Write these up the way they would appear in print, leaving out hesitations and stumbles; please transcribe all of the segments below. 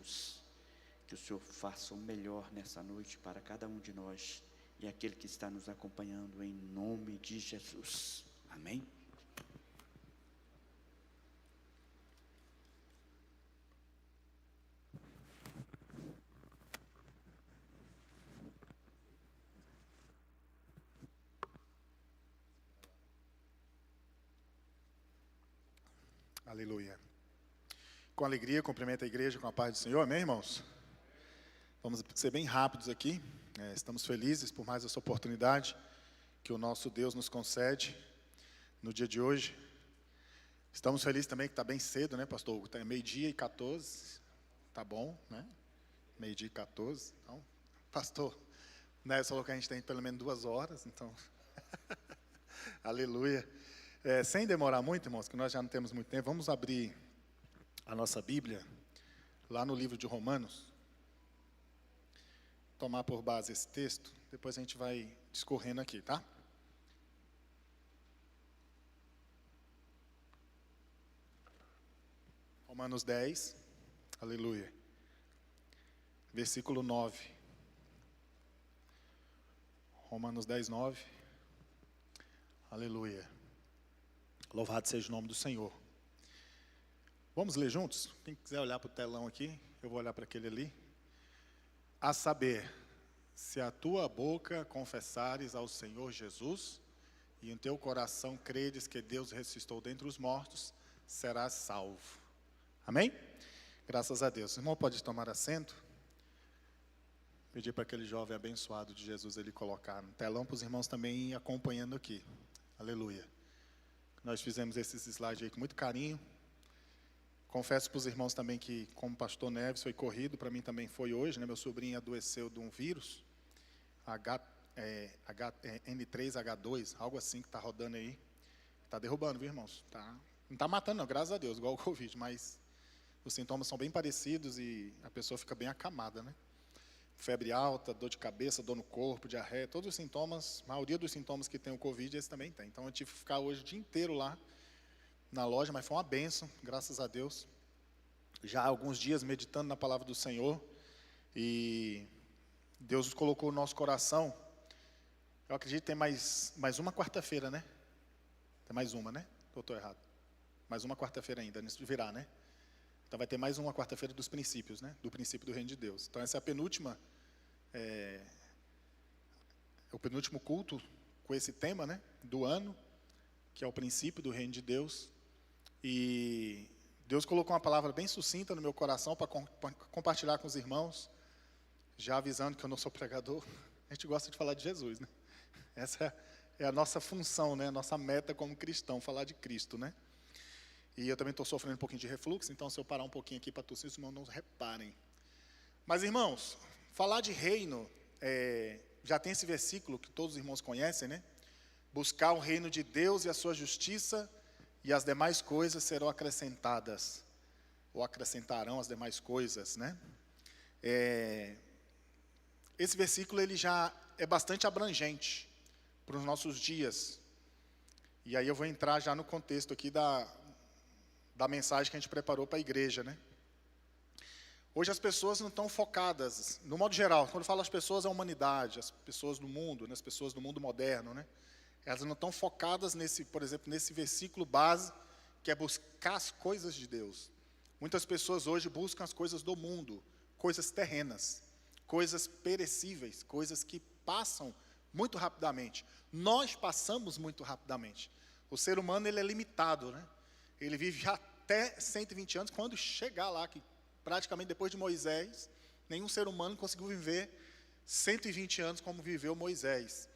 Jesus. Que o Senhor faça o melhor nessa noite para cada um de nós e aquele que está nos acompanhando, em nome de Jesus. Amém? Aleluia. Com alegria, cumprimento a igreja com a paz do Senhor, amém, irmãos? Vamos ser bem rápidos aqui. Estamos felizes por mais essa oportunidade que o nosso Deus nos concede no dia de hoje. Estamos felizes também que está bem cedo, né, pastor? Está 12:14, tá bom, né? 12:14, então, pastor, né, falou que a gente tem pelo menos 2 horas, então, aleluia. Sem demorar muito, irmãos, que nós já não temos muito tempo, vamos abrir a nossa Bíblia lá no livro de Romanos. Tomar por base esse texto, depois a gente vai discorrendo aqui, tá? Romanos 10, aleluia. Versículo 9. Romanos 10, 9. Aleluia. Louvado seja o nome do Senhor. Vamos ler juntos? Quem quiser olhar para o telão aqui, eu vou olhar para aquele ali. A saber, se a tua boca confessares ao Senhor Jesus, e em teu coração creres que Deus ressuscitou dentre os mortos, serás salvo. Amém? Graças a Deus. O irmão pode tomar assento. Pedir para aquele jovem abençoado de Jesus ele colocar no telão para os irmãos também ir acompanhando aqui. Aleluia. Nós fizemos esses slides aí com muito carinho. Confesso para os irmãos também que, como pastor Neves, foi corrido, para mim também foi hoje, né? Meu sobrinho adoeceu de um vírus, N3H2, algo assim que está rodando aí. Está derrubando, viu, irmãos? Não está matando não, graças a Deus, igual o Covid, mas os sintomas são bem parecidos e a pessoa fica bem acamada, né? Febre alta, dor de cabeça, dor no corpo, diarreia, todos os sintomas, a maioria dos sintomas que tem o Covid, esse também tem. Então eu tive que ficar hoje o dia inteiro lá na loja, mas foi uma bênção, graças a Deus. Já há alguns dias meditando na palavra do Senhor, e Deus colocou no nosso coração, eu acredito que tem mais uma quarta-feira, né? Tem mais uma, né? Ou estou errado? Mais uma quarta-feira ainda, antes de virar, né? Então vai ter mais uma quarta-feira dos princípios, né? Do princípio do reino de Deus. Então essa é a penúltima, o penúltimo culto com esse tema, né? Do ano, que é o princípio do reino de Deus. E Deus colocou uma palavra bem sucinta no meu coração para compartilhar com os irmãos, já avisando que eu não sou pregador. A gente gosta de falar de Jesus, né? Essa é a nossa função, né? A nossa meta como cristão, falar de Cristo, né? E eu também estou sofrendo um pouquinho de refluxo, então se eu parar um pouquinho aqui para tossir, os irmãos não reparem. Mas, irmãos, falar de reino, já tem esse versículo que todos os irmãos conhecem, né? Buscar o reino de Deus e a sua justiça, e as demais coisas serão acrescentadas, ou acrescentarão as demais coisas, né? Esse versículo ele já é bastante abrangente para os nossos dias. E aí eu vou entrar já no contexto aqui da mensagem que a gente preparou para a igreja, né? Hoje as pessoas não estão focadas, no modo geral, quando eu falo as pessoas, é a humanidade, as pessoas do mundo, né? As pessoas do mundo moderno, né? Elas não estão focadas por exemplo, nesse versículo base, que é buscar as coisas de Deus. Muitas pessoas hoje buscam as coisas do mundo, coisas terrenas, coisas perecíveis, coisas que passam muito rapidamente. Nós passamos muito rapidamente. O ser humano ele é limitado, né? Ele vive até 120 anos, quando chegar lá, que praticamente depois de Moisés, nenhum ser humano conseguiu viver 120 anos como viveu Moisés.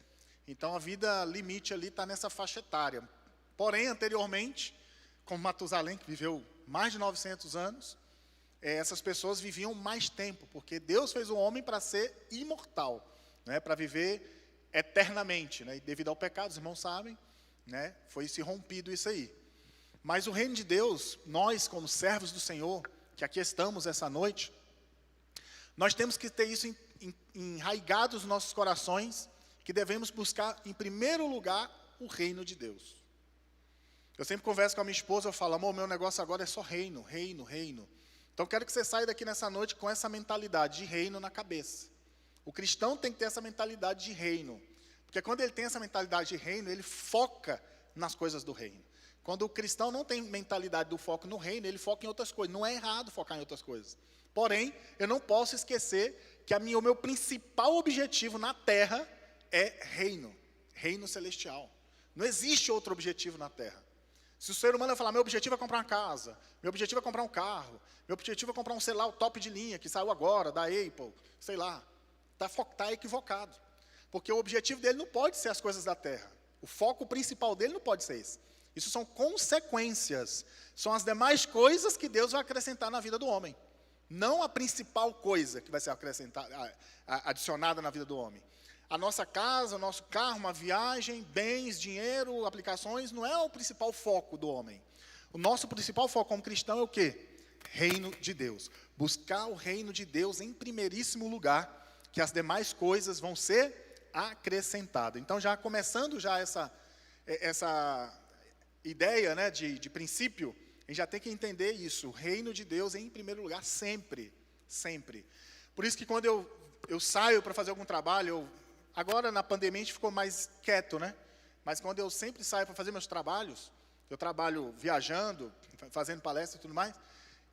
Então a vida limite ali está nessa faixa etária. Porém, anteriormente, como Matusalém, que viveu mais de 900 anos, essas pessoas viviam mais tempo, porque Deus fez o homem para ser imortal, né? Para viver eternamente, né? E devido ao pecado, os irmãos sabem, né? Foi se rompido isso aí. Mas o reino de Deus, nós como servos do Senhor, que aqui estamos essa noite, nós temos que ter isso enraigado nos nossos corações, que devemos buscar em primeiro lugar o reino de Deus. Eu sempre converso com a minha esposa, eu falo, amor, meu negócio agora é só reino, reino, reino. Então, quero que você saia daqui nessa noite com essa mentalidade de reino na cabeça. O cristão tem que ter essa mentalidade de reino. Porque quando ele tem essa mentalidade de reino, ele foca nas coisas do reino. Quando o cristão não tem mentalidade do foco no reino, ele foca em outras coisas. Não é errado focar em outras coisas. Porém, eu não posso esquecer que o meu principal objetivo na terra é reino. Reino celestial. Não existe outro objetivo na terra. Se o ser humano falar, meu objetivo é comprar uma casa, meu objetivo é comprar um carro, meu objetivo é comprar um celular top de linha, que saiu agora, da Apple, sei lá, está equivocado. Porque o objetivo dele não pode ser as coisas da terra. O foco principal dele não pode ser esse. Isso são consequências, são as demais coisas que Deus vai acrescentar na vida do homem. Não a principal coisa que vai ser adicionada na vida do homem. A nossa casa, o nosso carro, uma viagem, bens, dinheiro, aplicações, não é o principal foco do homem. O nosso principal foco como cristão é o quê? Reino de Deus. Buscar o reino de Deus em primeiríssimo lugar, que as demais coisas vão ser acrescentadas. Então, já começando já essa ideia, né, de princípio, a gente já tem que entender isso. O reino de Deus em primeiro lugar, sempre. Sempre. Por isso que quando eu saio para fazer algum trabalho, agora na pandemia a gente ficou mais quieto, né? Mas quando eu sempre saio para fazer meus trabalhos, eu trabalho viajando, fazendo palestra e tudo mais,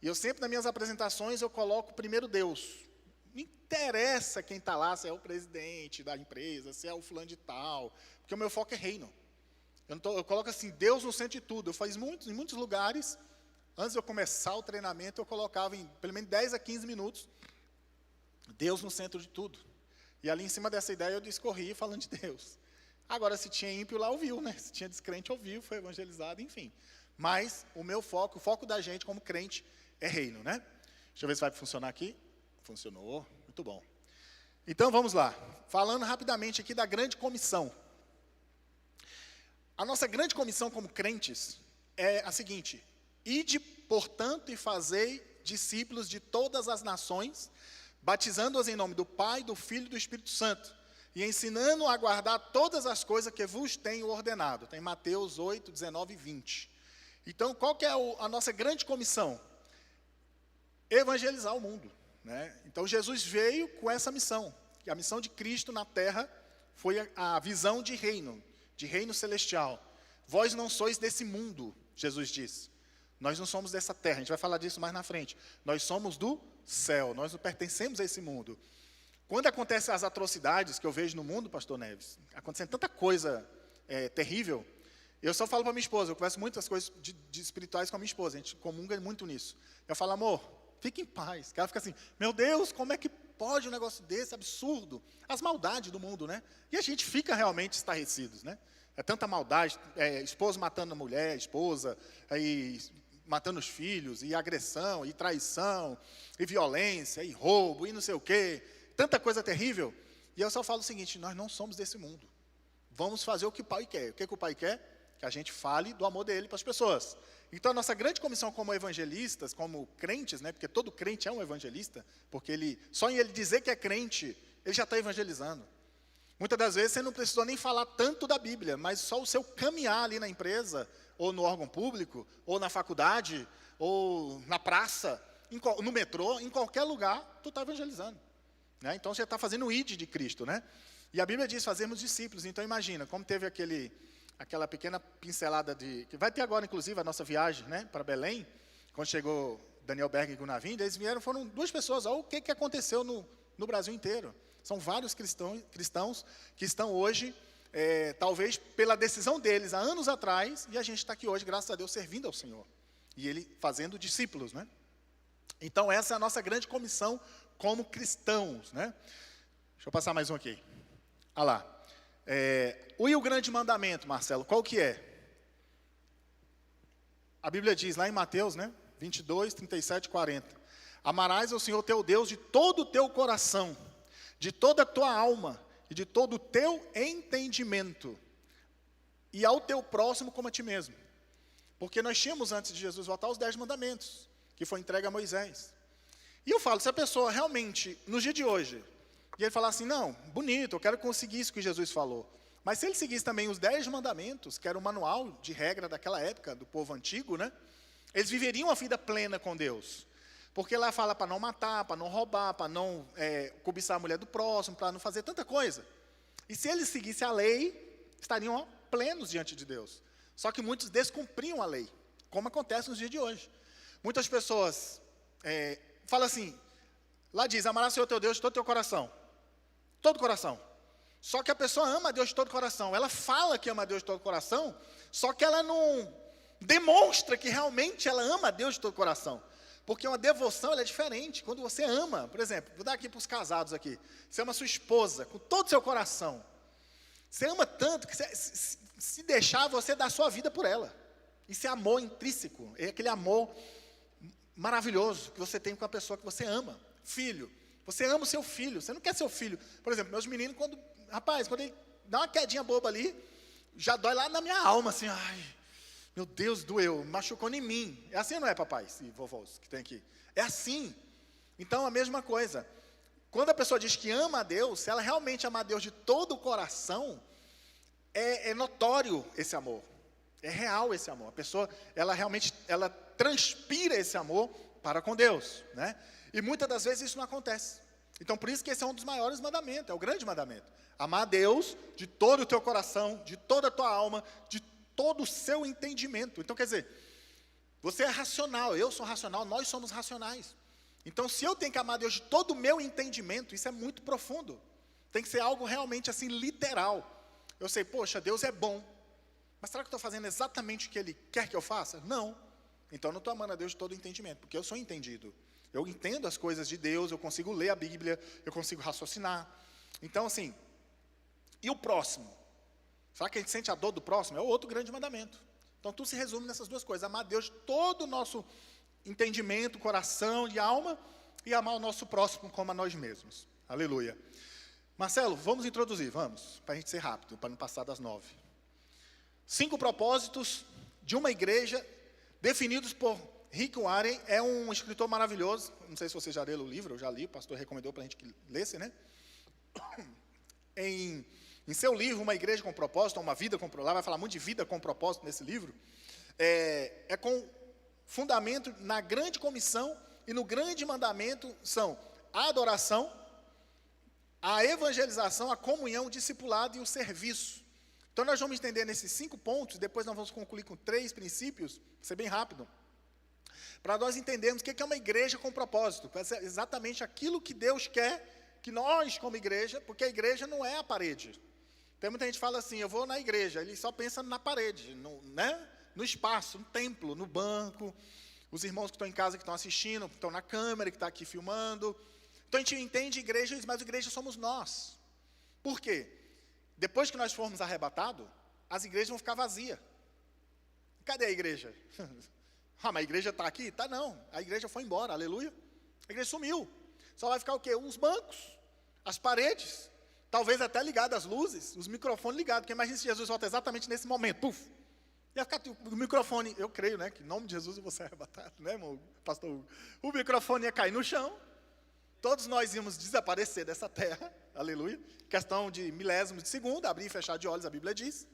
e eu sempre nas minhas apresentações eu coloco primeiro Deus. Não interessa quem está lá, se é o presidente da empresa, se é o fulano de tal, porque o meu foco é reino. Eu coloco assim, Deus no centro de tudo. Eu faço em muitos lugares, antes de eu começar o treinamento, eu colocava em pelo menos 10 a 15 minutos, Deus no centro de tudo. E ali em cima dessa ideia eu discorri falando de Deus. Agora, se tinha ímpio lá, ouviu, né? Se tinha descrente, ouviu, foi evangelizado, enfim. Mas o meu foco, o foco da gente como crente é reino, né? Deixa eu ver se vai funcionar aqui. Funcionou, muito bom. Então, vamos lá. Falando rapidamente aqui da grande comissão. A nossa grande comissão como crentes é a seguinte: ide, portanto, e fazei discípulos de todas as nações, batizando-os em nome do Pai, do Filho e do Espírito Santo, e ensinando a guardar todas as coisas que vos tenho ordenado. Tem Mateus 8, 19 e 20. Então, qual que é a nossa grande comissão? Evangelizar o mundo, né? Então, Jesus veio com essa missão. E a missão de Cristo na terra foi a visão de reino celestial. Vós não sois desse mundo, Jesus disse. Nós não somos dessa terra, a gente vai falar disso mais na frente. Nós somos do céu, nós não pertencemos a esse mundo. Quando acontecem as atrocidades que eu vejo no mundo, pastor Neves, acontecendo tanta coisa terrível, eu só falo para minha esposa, eu converso muitas coisas de espirituais com a minha esposa, a gente comunga muito nisso. Eu falo, amor, fique em paz. Ela fica assim, meu Deus, como é que pode um negócio desse, absurdo? As maldades do mundo, né? E a gente fica realmente estarrecidos, né? É tanta maldade, esposo matando a mulher, esposa, aí matando os filhos, e agressão, e traição, e violência, e roubo, e não sei o quê. Tanta coisa terrível. E eu só falo o seguinte, nós não somos desse mundo. Vamos fazer o que o Pai quer. O que o Pai quer? Que a gente fale do amor dele para as pessoas. Então, a nossa grande comissão como evangelistas, como crentes, né, porque todo crente é um evangelista, porque só em ele dizer que é crente, ele já está evangelizando. Muitas das vezes você não precisou nem falar tanto da Bíblia, mas só o seu caminhar ali na empresa, ou no órgão público, ou na faculdade, ou na praça, no metrô, em qualquer lugar, tu está evangelizando. Né? Então, você está fazendo o ID de Cristo. Né? E a Bíblia diz, fazermos discípulos. Então, imagina, como teve aquela pequena pincelada que vai ter agora, inclusive, a nossa viagem, né, para Belém, quando chegou Daniel Berg e Gunavinda, eles foram 2 pessoas. Olha o que aconteceu no Brasil inteiro. São vários cristãos que estão hoje, talvez pela decisão deles há anos atrás, e a gente está aqui hoje, graças a Deus, servindo ao Senhor. E Ele fazendo discípulos, né? Então, essa é a nossa grande comissão como cristãos, né? Deixa eu passar mais um aqui. Olha lá. E o grande mandamento, Marcelo, qual que é? A Bíblia diz lá em Mateus, né, 22, 37 e 40. Amarás ao Senhor teu Deus de todo o teu coração, de toda a tua alma e de todo o teu entendimento, e ao teu próximo como a ti mesmo. Porque nós tínhamos, antes de Jesus voltar, os 10 mandamentos, que foi entregue a Moisés. E eu falo, se a pessoa realmente, no dia de hoje, e ele falar assim, não, bonito, eu quero conseguir isso que Jesus falou. Mas se ele seguisse também os 10 mandamentos, que era o manual de regra daquela época, do povo antigo, né? Eles viveriam a vida plena com Deus. Porque lá fala para não matar, para não roubar, para não cobiçar a mulher do próximo, para não fazer tanta coisa. E se eles seguissem a lei, estariam plenos diante de Deus. Só que muitos descumpriam a lei, como acontece nos dias de hoje. Muitas pessoas falam assim, lá diz, amarás o Senhor teu Deus de todo o teu coração. Todo o coração. Só que a pessoa ama a Deus de todo o coração. Ela fala que ama a Deus de todo o coração, só que ela não demonstra que realmente ela ama a Deus de todo o coração. Porque uma devoção ela é diferente. Quando você ama, por exemplo, vou dar aqui para os casados aqui. Você ama a sua esposa com todo o seu coração. Você ama tanto que se deixar, você dá a sua vida por ela. Isso é amor intrínseco. É aquele amor maravilhoso que você tem com a pessoa que você ama. Filho. Você ama o seu filho. Você não quer seu filho. Por exemplo, meus meninos, quando ele dá uma quedinha boba ali, já dói lá na minha alma, assim, ai, meu Deus, doeu, machucou em mim. É assim, não é, papais e vovós que tem aqui? É assim. Então, a mesma coisa. Quando a pessoa diz que ama a Deus, se ela realmente ama a Deus de todo o coração, é notório esse amor. É real esse amor. A pessoa, ela realmente, ela transpira esse amor para com Deus, né? E muitas das vezes isso não acontece. Então, por isso que esse é um dos maiores mandamentos, é o grande mandamento. Amar a Deus de todo o teu coração, de toda a tua alma, de todo o seu entendimento. Então, quer dizer, você é racional, eu sou racional, nós somos racionais. Então, se eu tenho que amar a Deus de todo o meu entendimento, isso é muito profundo. Tem que ser algo realmente assim, literal. Eu sei, poxa, Deus é bom. Mas será que eu estou fazendo exatamente o que Ele quer que eu faça? Não. Então, eu não estou amando a Deus de todo o entendimento, porque eu sou entendido. Eu entendo as coisas de Deus, eu consigo ler a Bíblia, eu consigo raciocinar. Então, assim, e o próximo? Será que a gente sente a dor do próximo? É o outro grande mandamento. Então, tudo se resume nessas duas coisas. Amar a Deus de todo o nosso entendimento, coração e alma, e amar o nosso próximo como a nós mesmos. Aleluia. Marcelo, vamos introduzir, vamos, para a gente ser rápido, para não passar das 9. 5 propósitos de uma igreja, definidos por Rick Warren. É um escritor maravilhoso, não sei se você já leu o livro, eu já li, o pastor recomendou para a gente que lesse, né? Em seu livro, Uma Igreja com Propósito, Uma Vida com Propósito, lá vai falar muito de vida com propósito nesse livro, é com fundamento na grande comissão e no grande mandamento são a adoração, a evangelização, a comunhão, o discipulado e o serviço. Então nós vamos entender nesses 5 pontos, depois nós vamos concluir com 3 princípios, vai ser bem rápido, para nós entendermos o que é uma igreja com propósito, exatamente aquilo que Deus quer que nós, como igreja, porque a igreja não é a parede. Tem muita gente que fala assim, eu vou na igreja, ele só pensa na parede, no espaço, no templo, no banco, os irmãos que estão em casa, que estão assistindo, que estão na câmera, que estão aqui filmando. Então a gente entende igreja, mas igreja somos nós. Por quê? Depois que nós formos arrebatados, as igrejas vão ficar vazias. Cadê a igreja? Mas a igreja está aqui? Tá não, a igreja foi embora, aleluia. A igreja sumiu. Só vai ficar o quê? Os bancos, as paredes, talvez até ligadas as luzes, os microfones ligados, porque imagina se Jesus volta exatamente nesse momento, puf, ia ficar o microfone, eu creio, né, que em nome de Jesus eu vou ser arrebatado, né, irmão, pastor Hugo? O microfone ia cair no chão, todos nós íamos desaparecer dessa terra, aleluia, questão de milésimos de segundo, abrir e fechar de olhos, a Bíblia diz,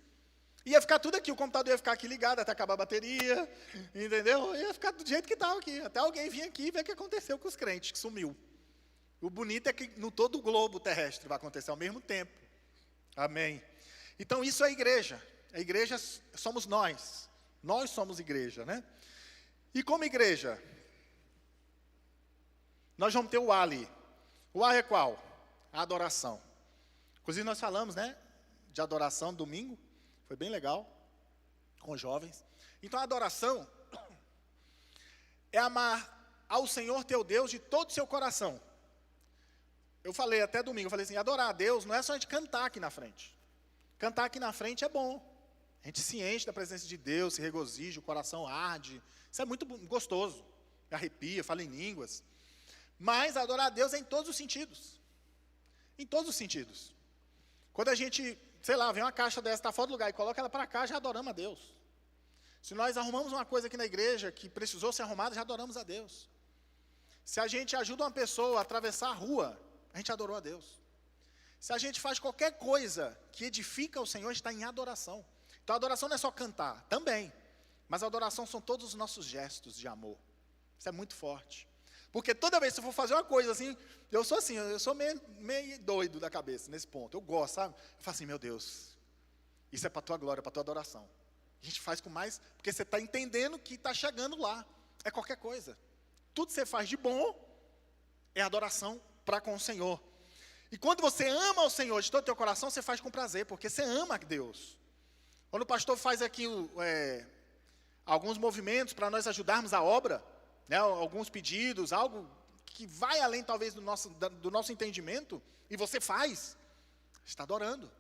ia ficar tudo aqui, o computador ia ficar aqui ligado até acabar a bateria, entendeu? Ia ficar do jeito que estava aqui, até alguém vir aqui e ver o que aconteceu com os crentes, que sumiu. O bonito é que no todo o globo terrestre vai acontecer ao mesmo tempo. Amém. Então isso é a igreja. A igreja somos nós. Nós somos igreja, né? E como igreja, nós vamos ter o A ali. O A é qual? A adoração. Inclusive nós falamos, né? De adoração domingo. Foi bem legal. Com os jovens. Então a adoração é amar ao Senhor teu Deus de todo o seu coração. Eu falei até domingo, eu falei assim, adorar a Deus não é só a gente cantar aqui na frente. Cantar aqui na frente é bom. A gente se enche da presença de Deus, se regozija, o coração arde. Isso é muito gostoso. Arrepia, fala em línguas. Mas adorar a Deus é em todos os sentidos. Em todos os sentidos. Quando a gente, sei lá, vem uma caixa dessa, está fora do lugar e coloca ela para cá, já adoramos a Deus. Se nós arrumamos uma coisa aqui na igreja que precisou ser arrumada, já adoramos a Deus. Se a gente ajuda uma pessoa a atravessar a rua, a gente adorou a Deus. Se a gente faz qualquer coisa que edifica o Senhor, está em adoração. Então a adoração não é só cantar, também. Mas a adoração são todos os nossos gestos de amor. Isso é muito forte. Porque toda vez que eu for fazer uma coisa assim, eu sou meio doido da cabeça nesse ponto. Eu gosto, sabe? Eu falo assim, meu Deus, isso é para a tua glória, para a tua adoração. A gente faz com mais, porque você está entendendo que está chegando lá. É qualquer coisa. Tudo que você faz de bom é adoração para com o Senhor. E quando você ama o Senhor de todo o teu coração, você faz com prazer, porque você ama Deus. Quando o pastor faz aqui alguns movimentos para nós ajudarmos a obra, né, alguns pedidos, algo que vai além talvez do nosso entendimento, e você faz, está adorando.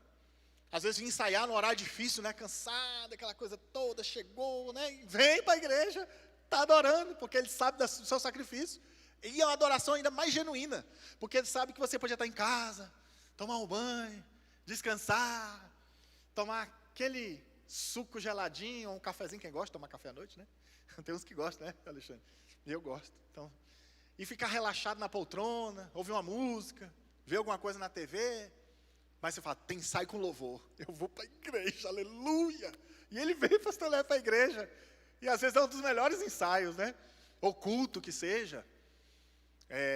Às vezes ensaiar no horário difícil, né, cansado, aquela coisa toda, chegou, né, vem para a igreja, está adorando, porque ele sabe do seu sacrifício. E é uma adoração ainda mais genuína, porque ele sabe que você pode estar em casa, tomar um banho, descansar, tomar aquele suco geladinho, ou um cafezinho, quem gosta de tomar café à noite, né? Tem uns que gostam, né, Alexandre? Eu gosto. Então, e ficar relaxado na poltrona, ouvir uma música, ver alguma coisa na TV, mas você fala, tem ensaio com louvor, eu vou para a igreja, aleluia! E ele vem, pastor, leva para a igreja, e às vezes é um dos melhores ensaios, né? Ou culto que seja.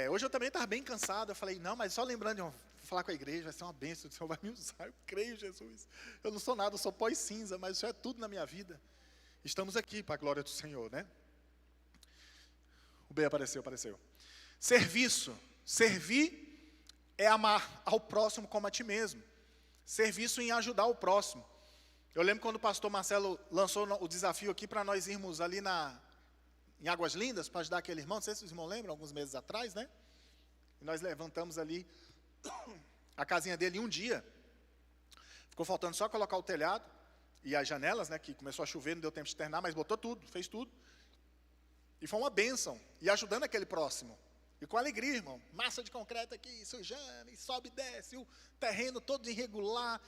Hoje eu também estava bem cansado, eu falei, não, mas só lembrando de falar com a igreja, vai ser uma bênção, o Senhor vai me usar, eu creio, Jesus. Eu não sou nada, eu sou pó e cinza, mas isso é tudo na minha vida. Estamos aqui para a glória do Senhor, né? O B apareceu. Serviço. Servir é amar ao próximo como a ti mesmo. Serviço em ajudar o próximo. Eu lembro quando o pastor Marcelo lançou o desafio aqui para nós irmos ali em Águas Lindas, para ajudar aquele irmão, não sei se os irmãos lembram, alguns meses atrás, né? E nós levantamos ali a casinha dele em um dia. Ficou faltando só colocar o telhado e as janelas, né? Que começou a chover, não deu tempo de externar, mas botou tudo, fez tudo. E foi uma bênção, e ajudando aquele próximo. E com alegria, irmão. Massa de concreto aqui, sujando, e sobe e desce, o terreno todo irregular,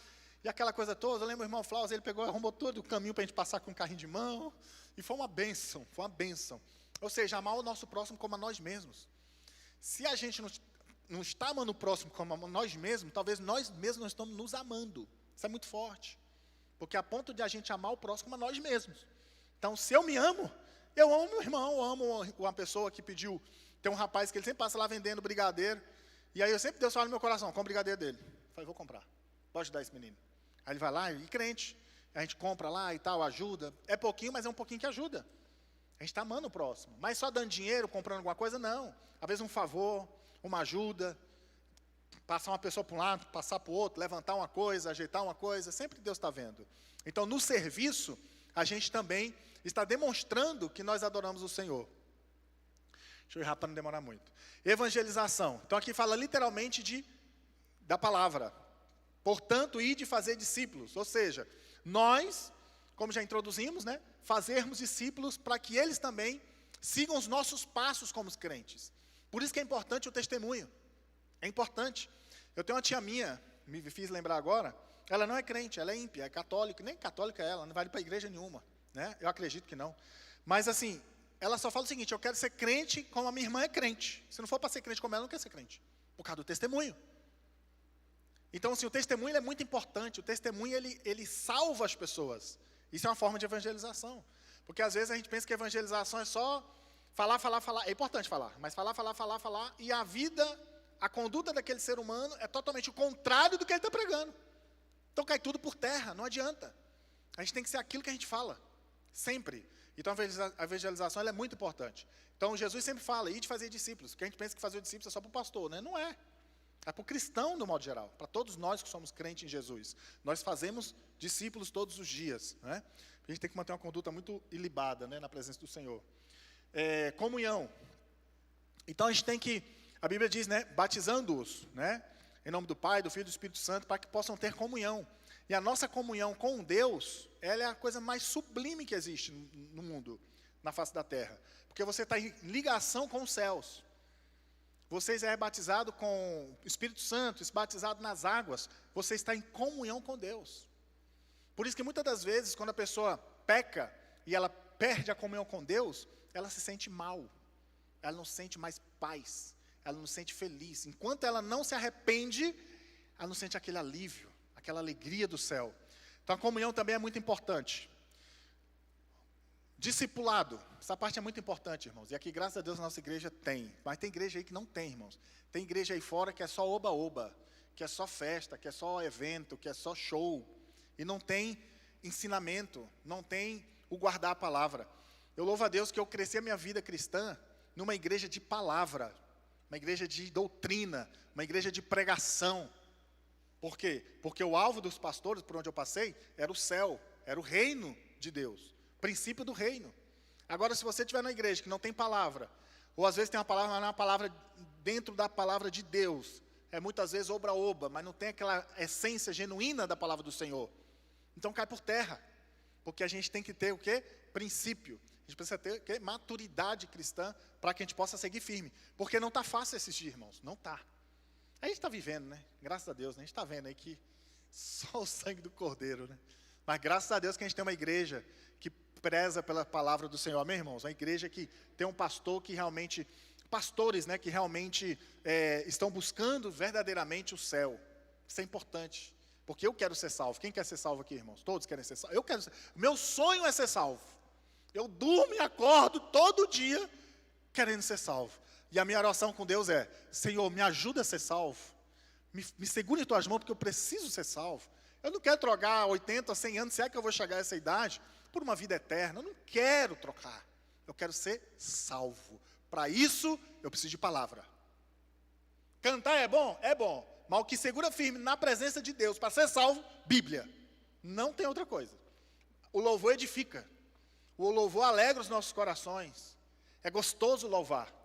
e aquela coisa toda. Eu lembro o irmão Flávio, ele pegou, arrumou todo o caminho para a gente passar com um carrinho de mão. E foi uma bênção, foi uma bênção. Ou seja, amar o nosso próximo como a nós mesmos. Se a gente não está amando o próximo como a nós mesmos, talvez nós mesmos não estamos nos amando. Isso é muito forte. Porque a ponto de a gente amar o próximo como a nós mesmos. Então, se eu me amo, eu amo meu irmão, eu amo uma pessoa que pediu. Tem um rapaz que ele sempre passa lá vendendo brigadeiro. E aí eu sempre Deus fala no meu coração, compra o brigadeiro dele. Eu falei, vou comprar. Pode dar esse menino. Aí ele vai lá, e crente. A gente compra lá e tal, ajuda. É pouquinho, mas é um pouquinho que ajuda. A gente está amando o próximo. Mas só dando dinheiro, comprando alguma coisa, não. Às vezes um favor, uma ajuda. Passar uma pessoa para um lado, passar para o outro, levantar uma coisa, ajeitar uma coisa. Sempre Deus está vendo. Então, no serviço, a gente também está demonstrando que nós adoramos o Senhor. Deixa eu ir rápido para não demorar muito. Evangelização. Então, aqui fala literalmente da palavra. Portanto, ir de fazer discípulos. Ou seja, nós, como já introduzimos, né, fazermos discípulos para que eles também sigam os nossos passos como crentes. Por isso que é importante o testemunho. É importante. Eu tenho uma tia minha, me fiz lembrar agora, ela não é crente, ela é ímpia, é católica, nem católica é ela, não vai para igreja nenhuma, né? Eu acredito que não. Mas assim, ela só fala o seguinte, eu quero ser crente como a minha irmã é crente. Se não for para ser crente como ela, não quer ser crente. Por causa do testemunho. Então, assim, o testemunho é muito importante. O testemunho, ele salva as pessoas. Isso é uma forma de evangelização. Porque, às vezes, a gente pensa que a evangelização é só falar. É importante falar, mas falar. E a conduta daquele ser humano é totalmente o contrário do que ele está pregando. Então, cai tudo por terra, não adianta. A gente tem que ser aquilo que a gente fala. Sempre. Então, a evangelização ela é muito importante. Então, Jesus sempre fala, ir de fazer discípulos. Porque a gente pensa que fazer discípulos é só para o pastor, né? Não é. É para o cristão, no modo geral, para todos nós que somos crentes em Jesus. Nós fazemos discípulos todos os dias. Né? A gente tem que manter uma conduta muito ilibada, né, na presença do Senhor. Comunhão. Então a gente tem que, a Bíblia diz, né, batizando-os, né, em nome do Pai, do Filho e do Espírito Santo, para que possam ter comunhão. E a nossa comunhão com Deus, ela é a coisa mais sublime que existe no mundo, na face da terra. Porque você está em ligação com os céus. Você é batizado com o Espírito Santo, batizado nas águas, você está em comunhão com Deus. Por isso que muitas das vezes, quando a pessoa peca e ela perde a comunhão com Deus, ela se sente mal, ela não sente mais paz, ela não se sente feliz. Enquanto ela não se arrepende, ela não sente aquele alívio, aquela alegria do céu. Então a comunhão também é muito importante. Discipulado. Essa parte é muito importante, irmãos. E aqui, graças a Deus, a nossa igreja tem. Mas tem igreja aí que não tem, irmãos. Tem igreja aí fora que é só oba-oba, que é só festa, que é só evento, que é só show. E não tem ensinamento, não tem o guardar a palavra. Eu louvo a Deus que eu cresci a minha vida cristã numa igreja de palavra, uma igreja de doutrina, uma igreja de pregação. Por quê? Porque o alvo dos pastores, por onde eu passei, era o céu, era o reino de Deus, princípio do reino. Agora, se você estiver na igreja que não tem palavra, ou às vezes tem uma palavra, mas não é uma palavra dentro da palavra de Deus, é muitas vezes oba-oba, mas não tem aquela essência genuína da palavra do Senhor, então cai por terra, porque a gente tem que ter o quê? Princípio. A gente precisa ter o quê? Maturidade cristã, para que a gente possa seguir firme, porque não está fácil esses dias, irmãos, não está. A gente está vivendo, né? Graças a Deus, né? A gente está vendo aí que só o sangue do Cordeiro, né? Mas graças a Deus que a gente tem uma igreja que preza pela palavra do Senhor, amém, irmãos? Uma igreja que tem um pastor que realmente, pastores, né? Que realmente estão buscando verdadeiramente o céu. Isso é importante, porque eu quero ser salvo. Quem quer ser salvo aqui, irmãos? Todos querem ser salvos. Eu quero ser. Meu sonho é ser salvo. Eu durmo e acordo todo dia querendo ser salvo. E a minha oração com Deus é: Senhor, me ajuda a ser salvo. Me segure em tuas mãos, porque eu preciso ser salvo. Eu não quero trocar 80, 100 anos, se é que eu vou chegar a essa idade, por uma vida eterna. Eu não quero trocar. Eu quero ser salvo. Para isso, eu preciso de palavra. Cantar é bom? É bom. Mas o que segura firme na presença de Deus para ser salvo, Bíblia. Não tem outra coisa. O louvor edifica. O louvor alegra os nossos corações. É gostoso louvar.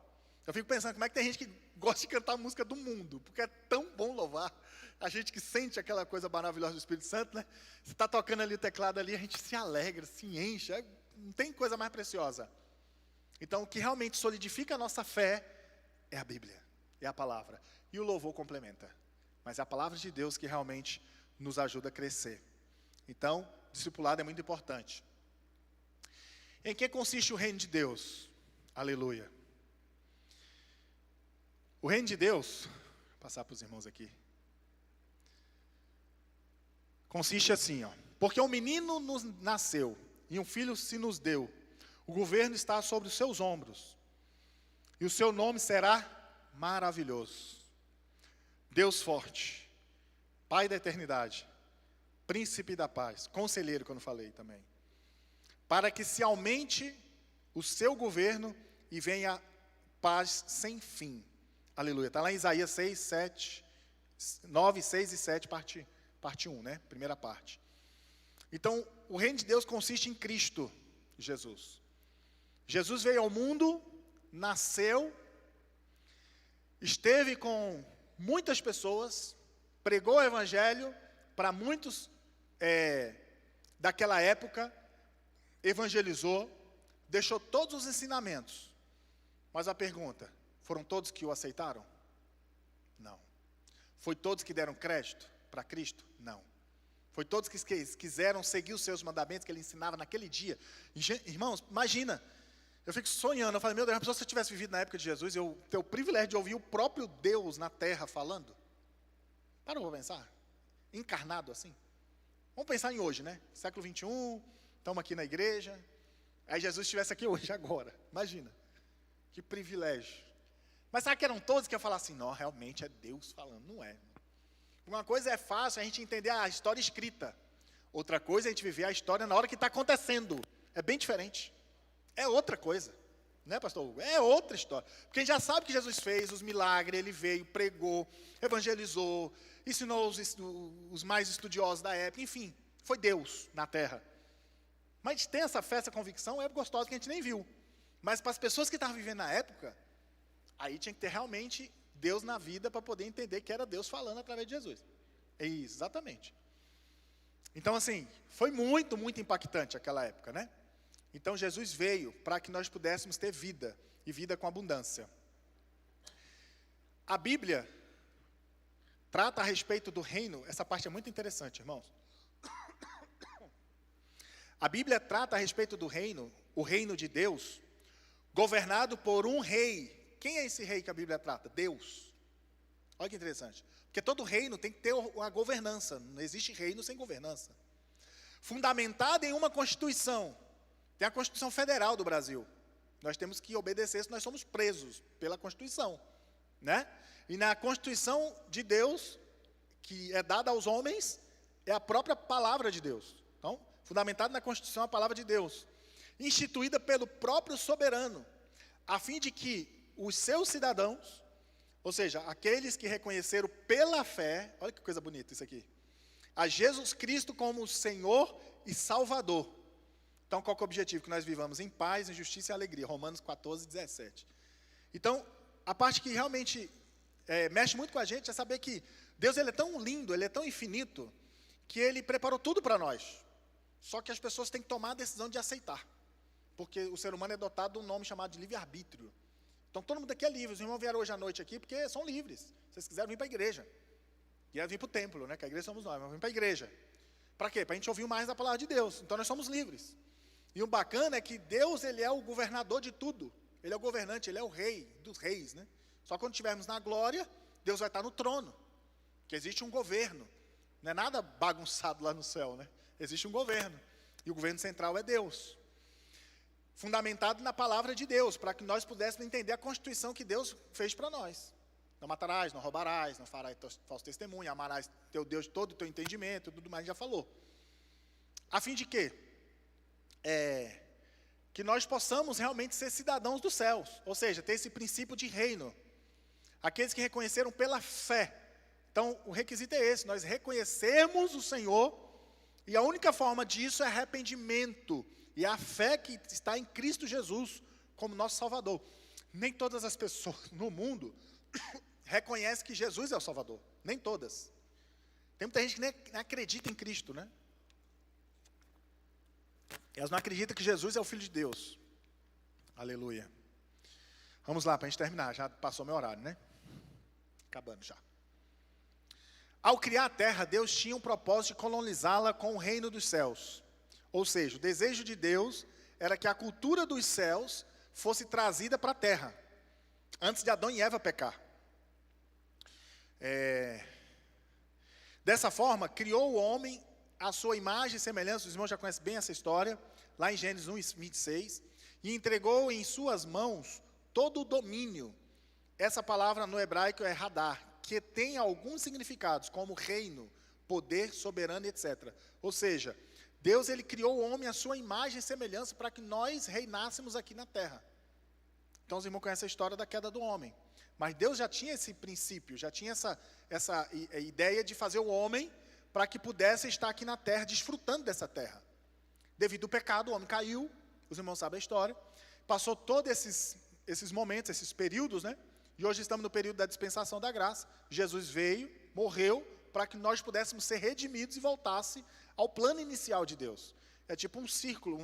Eu fico pensando, como é que tem gente que gosta de cantar a música do mundo? Porque é tão bom louvar. A gente que sente aquela coisa maravilhosa do Espírito Santo, né? Você está tocando ali o teclado ali, a gente se alegra, se enche. Não tem coisa mais preciosa. Então, o que realmente solidifica a nossa fé é a Bíblia, é a palavra. E o louvor complementa. Mas é a palavra de Deus que realmente nos ajuda a crescer. Então, discipulado é muito importante. Em que consiste o reino de Deus? Aleluia. O reino de Deus, vou passar para os irmãos aqui, consiste assim, ó. Porque um menino nos nasceu e um filho se nos deu. O governo está sobre os seus ombros. E o seu nome será maravilhoso. Deus forte, Pai da eternidade, Príncipe da paz, Conselheiro, que eu não falei também. Para que se aumente o seu governo e venha paz sem fim. Aleluia. Está lá em Isaías 6, 7, 9, 6 e 7, parte 1, né? Primeira parte. Então, o reino de Deus consiste em Cristo Jesus. Jesus veio ao mundo, nasceu, esteve com muitas pessoas, pregou o evangelho para muitos daquela época, evangelizou, deixou todos os ensinamentos. Mas a pergunta: foram todos que o aceitaram? Não. Foi todos que deram crédito para Cristo? Não. Foi todos que quiseram seguir os seus mandamentos que ele ensinava naquele dia? Irmãos, imagina, eu fico sonhando, eu falo, meu Deus, se você tivesse vivido na época de Jesus, eu ter o privilégio de ouvir o próprio Deus na terra falando. Parou para pensar? Encarnado assim. Vamos pensar em hoje, né? Século 21, estamos aqui na igreja. Aí Jesus estivesse aqui hoje, agora. Imagina. Que privilégio. Mas será que eram todos que iam falar assim, não, realmente é Deus falando? Não é. Uma coisa é fácil a gente entender a história escrita. Outra coisa é a gente viver a história na hora que está acontecendo. É bem diferente. É outra coisa. Né, pastor Hugo? É outra história. Porque a gente já sabe que Jesus fez os milagres, ele veio, pregou, evangelizou, ensinou os mais estudiosos da época, enfim, foi Deus na terra. Mas tem essa fé, essa convicção, é gostosa que a gente nem viu. Mas para as pessoas que estavam vivendo na época, aí tinha que ter realmente Deus na vida para poder entender que era Deus falando através de Jesus. É isso, exatamente. Então, assim, foi muito, muito impactante aquela época, né? Então, Jesus veio para que nós pudéssemos ter vida, e vida com abundância. A Bíblia trata a respeito do reino, essa parte é muito interessante, irmãos. A Bíblia trata a respeito do reino, o reino de Deus, governado por um rei. Quem é esse rei que a Bíblia trata? Deus. Olha que interessante. Porque todo reino tem que ter uma governança. Não existe reino sem governança. Fundamentado em uma constituição. Tem a Constituição Federal do Brasil. Nós temos que obedecer, se nós somos presos pela Constituição, né? E na Constituição de Deus, que é dada aos homens, é a própria palavra de Deus. Então, fundamentado na Constituição, a palavra de Deus, instituída pelo próprio soberano, a fim de que os seus cidadãos, ou seja, aqueles que reconheceram pela fé, olha que coisa bonita isso aqui, a Jesus Cristo como Senhor e Salvador. Então, qual que é o objetivo? Que nós vivamos em paz, em justiça e alegria. Romanos 14, 17. Então, a parte que realmente mexe muito com a gente é saber que Deus, ele é tão lindo, ele é tão infinito, que ele preparou tudo para nós. Só que as pessoas têm que tomar a decisão de aceitar. Porque o ser humano é dotado de um nome chamado de livre-arbítrio. Então, todo mundo aqui é livre. Os irmãos vieram hoje à noite aqui porque são livres. Se vocês quiserem vir para a igreja. E vir para o templo, né? Que a igreja somos nós, mas vir para a igreja. Para quê? Para a gente ouvir mais da palavra de Deus. Então, nós somos livres. E o bacana é que Deus, ele é o governador de tudo. Ele é o governante, ele é o rei dos reis, né? Só quando estivermos na glória, Deus vai estar no trono. Que existe um governo. Não é nada bagunçado lá no céu, né? Existe um governo. E o governo central é Deus. Fundamentado na palavra de Deus, para que nós pudéssemos entender a Constituição que Deus fez para nós. Não matarás, não roubarás, não farás falso testemunho, amarás teu Deus todo o teu entendimento, tudo mais já falou. A fim de quê? Que nós possamos realmente ser cidadãos dos céus, ou seja, ter esse princípio de reino. Aqueles que reconheceram pela fé. Então, o requisito é esse, nós reconhecermos o Senhor, e a única forma disso é arrependimento, e a fé que está em Cristo Jesus como nosso Salvador. Nem todas as pessoas no mundo reconhecem que Jesus é o Salvador, nem todas. Tem muita gente que nem acredita em Cristo, né? Elas não acreditam que Jesus é o Filho de Deus. Aleluia. Vamos lá, para a gente terminar. Já passou meu horário, né? Acabando já. Ao criar a terra, Deus tinha um propósito de colonizá-la com o reino dos céus. Ou seja, o desejo de Deus era que a cultura dos céus fosse trazida para a terra, antes de Adão e Eva pecar. Dessa forma, criou o homem à sua imagem e semelhança, os irmãos já conhecem bem essa história, lá em Gênesis 1, 26, e entregou em suas mãos todo o domínio. Essa palavra no hebraico é radar, que tem alguns significados, como reino, poder, soberano, etc. Ou seja, Deus, ele criou o homem à sua imagem e semelhança para que nós reinássemos aqui na terra. Então os irmãos conhecem a história da queda do homem. Mas Deus já tinha esse princípio, já tinha essa ideia de fazer o homem para que pudesse estar aqui na terra, desfrutando dessa terra. Devido ao pecado, o homem caiu, os irmãos sabem a história, passou todos esses momentos, esses períodos, né? E hoje estamos no período da dispensação da graça. Jesus veio, morreu, para que nós pudéssemos ser redimidos e voltasse ao plano inicial de Deus. É tipo um círculo,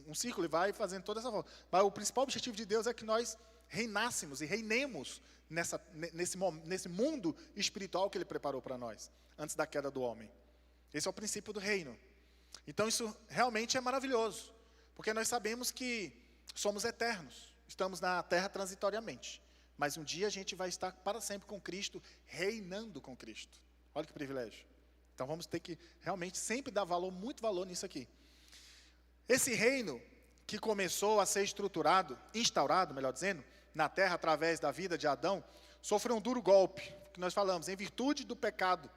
um círculo, e vai fazendo toda essa volta. Mas o principal objetivo de Deus é que nós reinássemos e reinemos nesse mundo espiritual que Ele preparou para nós, antes da queda do homem. Esse é o princípio do reino. Então isso realmente é maravilhoso, porque nós sabemos que somos eternos, estamos na terra transitoriamente, mas um dia a gente vai estar para sempre com Cristo, reinando com Cristo. Olha que privilégio. Então vamos ter que realmente sempre dar valor, muito valor nisso aqui. Esse reino que começou a ser instaurado, melhor dizendo, na terra através da vida de Adão, sofreu um duro golpe, que nós falamos, em virtude do pecado.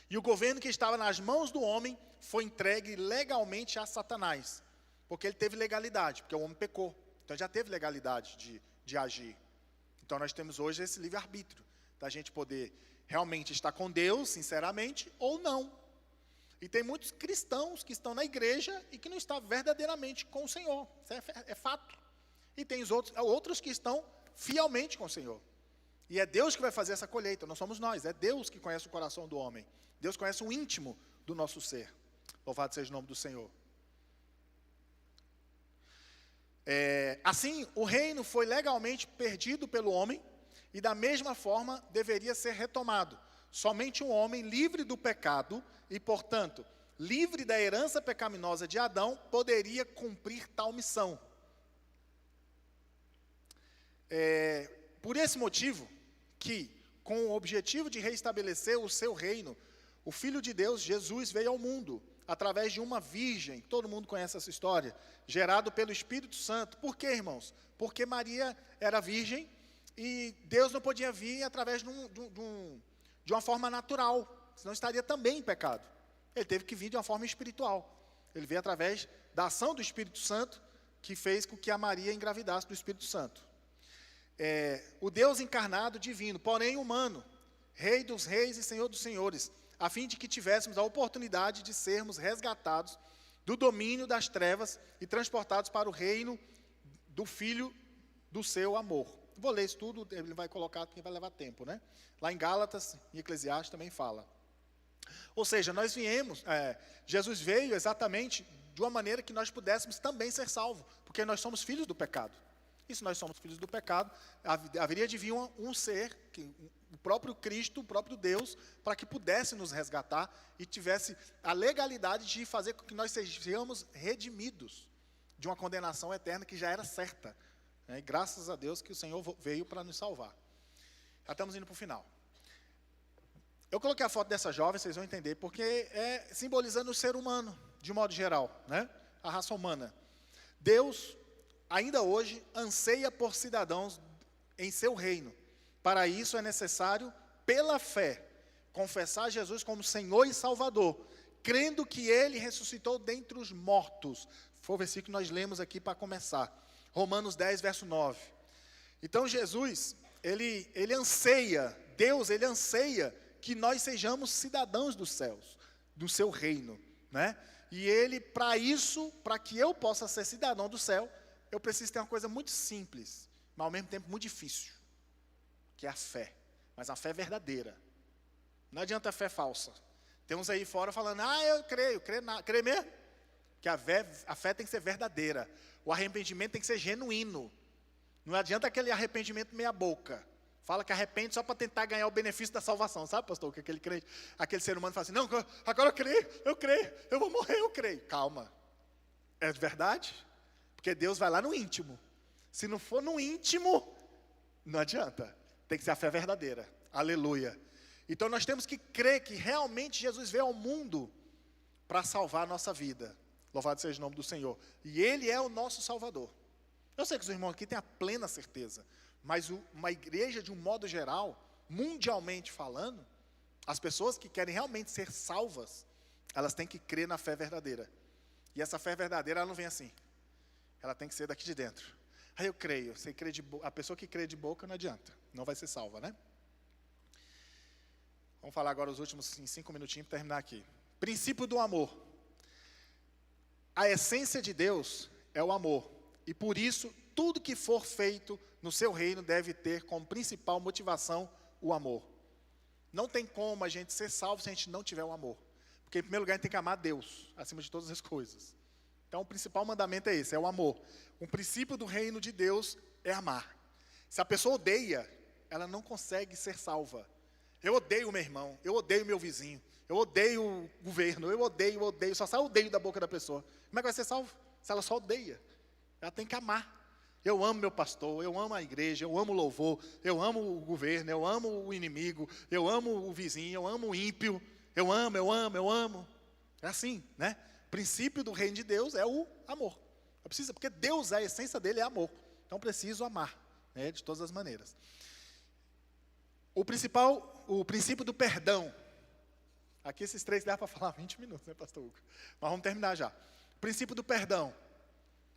E o governo que estava nas mãos do homem foi entregue legalmente a Satanás, porque ele teve legalidade, porque o homem pecou, então já teve legalidade de agir. Então nós temos hoje esse livre-arbítrio, da gente poder realmente estar com Deus, sinceramente, ou não. E tem muitos cristãos que estão na igreja e que não estão verdadeiramente com o Senhor, isso é fato. E tem os outros que estão fielmente com o Senhor. E é Deus que vai fazer essa colheita, não somos nós, é Deus que conhece o coração do homem. Deus conhece o íntimo do nosso ser. Louvado seja o nome do Senhor. Assim, o reino foi legalmente perdido pelo homem e da mesma forma deveria ser retomado. Somente um homem livre do pecado e, portanto, livre da herança pecaminosa de Adão, poderia cumprir tal missão. Por esse motivo que, com o objetivo de reestabelecer o seu reino, o Filho de Deus, Jesus, veio ao mundo, através de uma virgem, todo mundo conhece essa história, gerado pelo Espírito Santo. Por quê, irmãos? Porque Maria era virgem e Deus não podia vir através de uma forma natural, senão estaria também em pecado. Ele teve que vir de uma forma espiritual. Ele veio através da ação do Espírito Santo, que fez com que a Maria engravidasse do Espírito Santo. O Deus encarnado divino, porém humano, Rei dos reis e Senhor dos senhores, a fim de que tivéssemos a oportunidade de sermos resgatados do domínio das trevas e transportados para o reino do Filho do seu amor. Vou ler isso tudo, ele vai colocar, porque vai levar tempo, né? Lá em Gálatas e Eclesiastes também fala. Ou seja, Jesus veio exatamente de uma maneira que nós pudéssemos também ser salvos, porque nós somos filhos do pecado. E se nós somos filhos do pecado, haveria de vir um ser, o próprio Cristo, o próprio Deus, para que pudesse nos resgatar e tivesse a legalidade de fazer com que nós sejamos redimidos de uma condenação eterna que já era certa. E graças a Deus que o Senhor veio para nos salvar. Já estamos indo para o final. Eu coloquei a foto dessa jovem, vocês vão entender, porque é simbolizando o ser humano, de modo geral, né? A raça humana. Deus, ainda hoje, anseia por cidadãos em seu reino. Para isso é necessário, pela fé, confessar Jesus como Senhor e Salvador, crendo que Ele ressuscitou dentre os mortos. Foi o versículo que nós lemos aqui para começar. Romanos 10, verso 9. Então Jesus, ele anseia, Deus, ele anseia que nós sejamos cidadãos dos céus, do seu reino, né? E ele, para isso, para que eu possa ser cidadão do céu, eu preciso ter uma coisa muito simples, mas ao mesmo tempo muito difícil, que é a fé, mas a fé verdadeira. Não adianta a fé falsa. Tem uns aí fora falando, eu creio mesmo? Que a fé tem que ser verdadeira, o arrependimento tem que ser genuíno. Não adianta aquele arrependimento meia boca. Fala que arrepende só para tentar ganhar o benefício da salvação. Sabe, pastor, que aquele ser humano fala assim, não, agora eu creio, eu vou morrer, eu creio. Calma, é verdade? Porque Deus vai lá no íntimo. Se não for no íntimo, não adianta. Tem que ser a fé verdadeira. Aleluia. Então nós temos que crer que realmente Jesus veio ao mundo para salvar a nossa vida. Louvado seja o nome do Senhor. E Ele é o nosso Salvador. Eu sei que os irmãos aqui têm a plena certeza. Mas uma igreja, de um modo geral, mundialmente falando, as pessoas que querem realmente ser salvas, elas têm que crer na fé verdadeira. E essa fé verdadeira, ela não vem assim. Ela tem que ser daqui de dentro. Aí eu creio, a pessoa que crê de boca não adianta, não vai ser salva, né? Vamos falar agora os últimos 5 minutinhos para terminar aqui. Princípio do amor. A essência de Deus é o amor. E por isso, tudo que for feito no seu reino deve ter como principal motivação o amor. Não tem como a gente ser salvo se a gente não tiver o amor. Porque, em primeiro lugar, a gente tem que amar Deus, acima de todas as coisas. Então, o principal mandamento é esse, é o amor. O princípio do reino de Deus é amar. Se a pessoa odeia, ela não consegue ser salva. Eu odeio o meu irmão, eu odeio o meu vizinho, eu odeio o governo, eu odeio, só sai odeio da boca da pessoa. Como é que vai ser salvo? Se ela só odeia. Ela tem que amar. Eu amo meu pastor, eu amo a igreja, eu amo o louvor, eu amo o governo, eu amo o inimigo, eu amo o vizinho, eu amo o ímpio, eu amo. É assim, né? O princípio do reino de Deus é o amor. Porque Deus, a essência dele é amor. Então preciso amar, né, de todas as maneiras. O princípio do perdão. Aqui esses 3 dá para falar 20 minutos, né, pastor Hugo? Mas vamos terminar já. O princípio do perdão.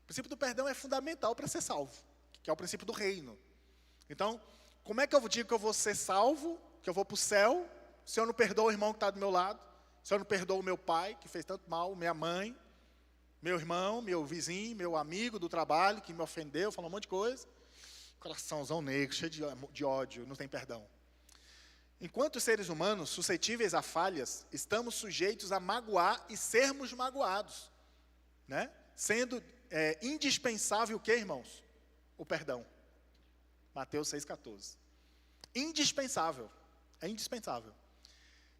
O princípio do perdão é fundamental para ser salvo, que é o princípio do reino. Então, como é que eu digo que eu vou ser salvo, que eu vou para o céu, se eu não perdoo o irmão que está do meu lado, se eu não perdoo o meu pai, que fez tanto mal, minha mãe, meu irmão, meu vizinho, meu amigo do trabalho, que me ofendeu, falou um monte de coisa. Coraçãozão negro, cheio de ódio, não tem perdão. Enquanto seres humanos suscetíveis a falhas, estamos sujeitos a magoar e sermos magoados, né? Sendo indispensável o que, irmãos? O perdão. Mateus 6,14. Indispensável. É indispensável.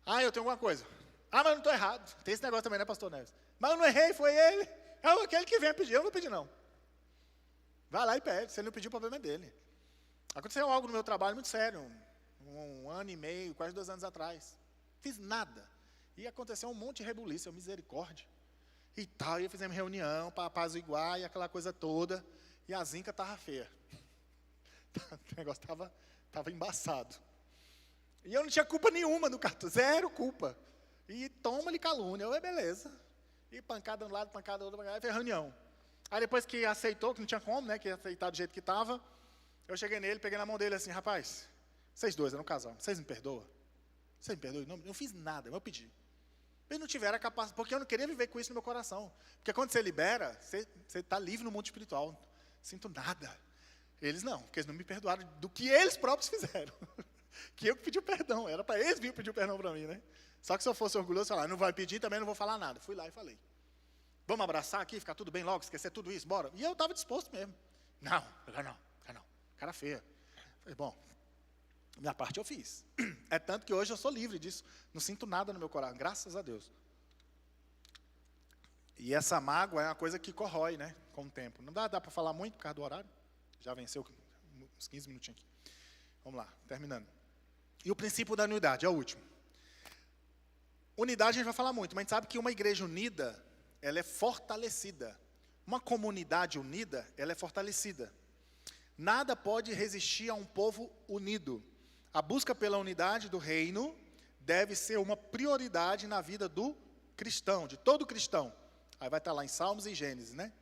Eu tenho alguma coisa. Mas não estou errado. Tem esse negócio também, né, pastor Neves? Mas eu não errei, foi ele. É aquele que vem pedir. Eu não vou pedir, não. Vai lá e pede. Se ele não pedir, o problema é dele. Aconteceu algo no meu trabalho muito sério. 1 ano e meio, quase 2 anos atrás. Fiz nada. E aconteceu um monte de rebuliço, misericórdia. E tal, e fizemos reunião para apaziguar e aquela coisa toda. E a zinca estava feia. O negócio estava embaçado. E eu não tinha culpa nenhuma no cartão, zero culpa. E toma-lhe calúnia, beleza. E pancada de um lado, pancada do outro, pancada, fez reunião. Aí depois que aceitou, que não tinha como, né, que ia aceitar do jeito que estava, eu cheguei nele, peguei na mão dele assim, rapaz, vocês dois eram um casal, vocês me perdoam? Vocês me perdoam? Não fiz nada, eu pedi. Eles não tiveram a capacidade, porque eu não queria viver com isso no meu coração. Porque quando você libera, você está livre no mundo espiritual. Sinto nada. Eles não, porque eles não me perdoaram do que eles próprios fizeram. Que eu que pedi o perdão, era para eles virem pedir o perdão para mim, né? Só que se eu fosse orgulhoso, eu falar, não vai pedir, também não vou falar nada. Fui lá e falei. Vamos abraçar aqui, ficar tudo bem logo, esquecer tudo isso, bora. E eu estava disposto mesmo. Não. Cara feia. Falei, bom, minha parte eu fiz. É tanto que hoje eu sou livre disso. Não sinto nada no meu coração, graças a Deus. E essa mágoa é uma coisa que corrói, né? Com o tempo. Não dá para falar muito por causa do horário. Já venceu uns 15 minutinhos aqui. Vamos lá, terminando. E o princípio da unidade, é o último. Unidade a gente vai falar muito, mas a gente sabe que uma igreja unida, ela é fortalecida. Uma comunidade unida, ela é fortalecida. Nada pode resistir a um povo unido. A busca pela unidade do reino deve ser uma prioridade na vida do cristão, de todo cristão. Aí vai estar lá em Salmos e Gênesis, né?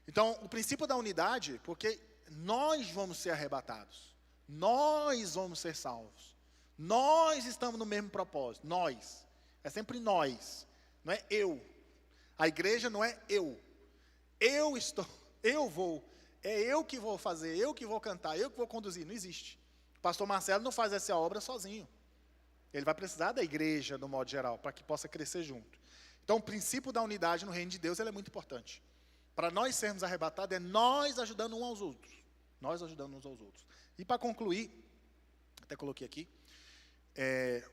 Então, o princípio da unidade, porque nós vamos ser arrebatados. Nós vamos ser salvos. Nós estamos no mesmo propósito. Nós. É sempre nós. Não é eu. A igreja não é eu. Eu vou. É eu que vou fazer, eu que vou cantar, eu que vou conduzir. Não existe. O pastor Marcelo não faz essa obra sozinho. Ele vai precisar da igreja, no modo geral, para que possa crescer junto. Então, o princípio da unidade no reino de Deus, ele é muito importante. Para nós sermos arrebatados, é nós ajudando uns aos outros. Nós ajudando uns aos outros. E para concluir, até coloquei aqui,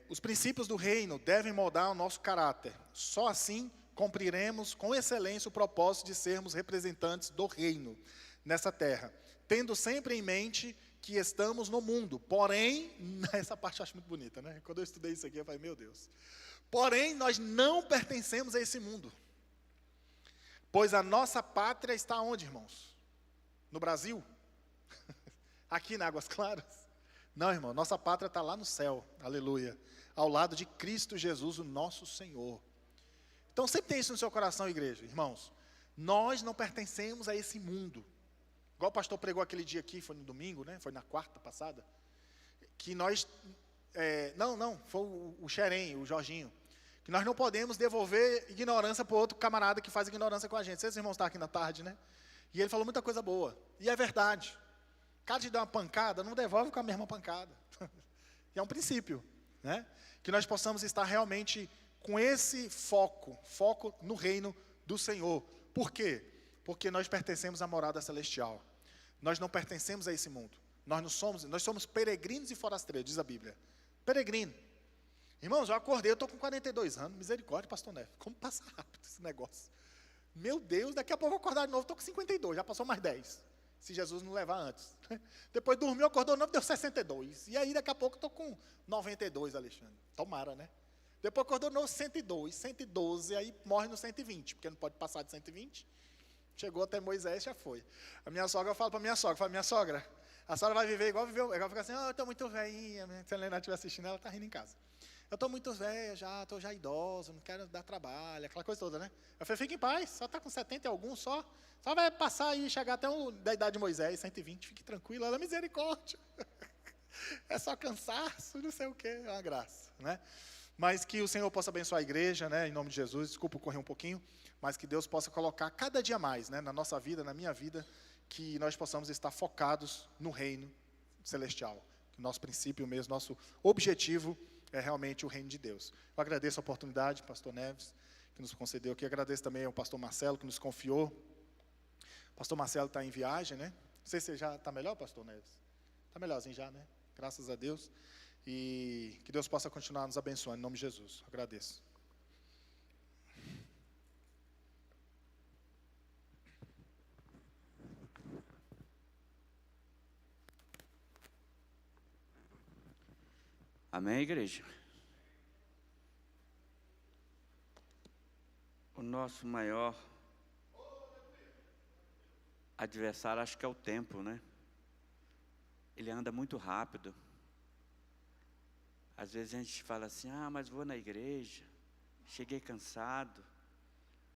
os princípios do reino devem moldar o nosso caráter. Só assim cumpriremos com excelência o propósito de sermos representantes do reino nessa terra, tendo sempre em mente que estamos no mundo. Porém, essa parte eu acho muito bonita, né? Quando eu estudei isso aqui, eu falei, meu Deus. Porém, nós não pertencemos a esse mundo. Pois a nossa pátria está onde, irmãos? No Brasil? Aqui na Águas Claras? Não, irmão, nossa pátria está lá no céu, aleluia, ao lado de Cristo Jesus, o nosso Senhor. Então, sempre tem isso no seu coração, igreja, irmãos. Nós não pertencemos a esse mundo. Igual o pastor pregou aquele dia aqui, foi no domingo, né? Foi na quarta passada. Que nós, foi o Xerém, o Jorginho. Que nós não podemos devolver ignorância para outro camarada que faz ignorância com a gente. Vocês irmãos estão aqui na tarde, né? E ele falou muita coisa boa. E é verdade. Cada te dá uma pancada, não devolve com a mesma pancada. E é um princípio, né? Que nós possamos estar realmente com esse foco no reino do Senhor. Por quê? Porque nós pertencemos à morada celestial. Nós não pertencemos a esse mundo. Nós somos peregrinos e forasteiros, diz a Bíblia. Peregrino. Irmãos, eu acordei, eu estou com 42 anos, misericórdia, pastor Neves. Como passa rápido esse negócio? Meu Deus, daqui a pouco eu vou acordar de novo, estou com 52, já passou mais 10. Se Jesus não levar antes. Depois dormiu, acordou de novo, deu 62. E aí daqui a pouco eu estou com 92, Alexandre. Tomara, né? Depois acordou de novo 102, 112, aí morre no 120, porque não pode passar de 120. Chegou até Moisés, já foi. A minha sogra, eu falo para minha sogra, a senhora vai viver igual viveu. Ela fica assim, eu estou muito velhinha. Se a Helena estiver assistindo, ela está rindo em casa. Eu estou muito velha já, estou já idosa, não quero dar trabalho, aquela coisa toda, né? Eu falei, fique em paz, só está com 70 e alguns só vai passar e chegar até da idade de Moisés, 120, fique tranquilo, ela é misericórdia. É só cansaço, não sei o quê, é uma graça, né? Mas que o Senhor possa abençoar a igreja, né, em nome de Jesus, desculpa correr um pouquinho, mas que Deus possa colocar cada dia mais, né, na nossa vida, na minha vida, que nós possamos estar focados no reino celestial. Que o nosso princípio mesmo, nosso objetivo é realmente o reino de Deus. Eu agradeço a oportunidade, pastor Neves, que nos concedeu aqui. Agradeço também ao pastor Marcelo, que nos confiou. O pastor Marcelo está em viagem, né? Não sei se já está melhor, pastor Neves. Está melhorzinho já, né? Graças a Deus. E que Deus possa continuar nos abençoando, em nome de Jesus. Eu agradeço. Amém, igreja? O nosso maior adversário, acho que é o tempo, né? Ele anda muito rápido. Às vezes a gente fala assim, mas vou na igreja, cheguei cansado.